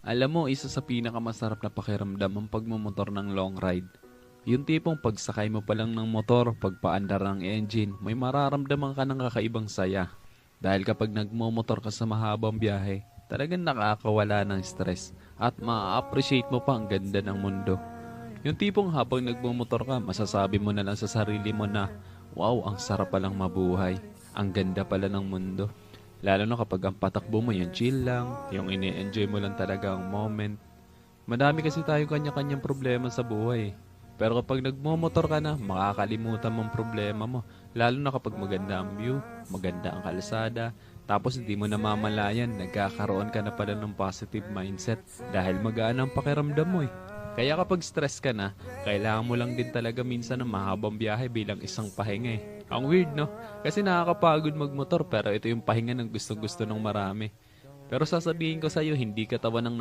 Alam mo, isa sa pinakamasarap na pakiramdam ang pagmumotor ng long ride. Yung tipong pagsakay mo pa lang ng motor, pagpaandar ng engine, may mararamdaman ka ng kakaibang saya. Dahil kapag nagmumotor ka sa mahabang biyahe, talagang nakakawala ng stress at ma-appreciate mo pa ang ganda ng mundo. Yung tipong habang nagmumotor ka, masasabi mo na lang sa sarili mo na, wow, ang sarap palang mabuhay. Ang ganda pala ng mundo. Lalo na kapag ang patakbo mo yung chill lang, yung ini-enjoy mo lang talaga ang moment. Madami kasi tayo kanya-kanyang problema sa buhay. Pero kapag nagmomotor ka na, makakalimutan mong problema mo. Lalo na kapag maganda ang view, maganda ang kalsada, tapos hindi mo namamalayan, nagkakaroon ka na pala ng positive mindset dahil magaan ang pakiramdam mo eh. Kaya kapag stress ka na, kailangan mo lang din talaga minsan ng mahabang biyahe bilang isang pahinga eh. Ang weird no? Kasi nakakapagod magmotor pero ito yung pahinga ng gustong-gusto ng marami. Pero sasabihin ko sa'yo, hindi katawan ng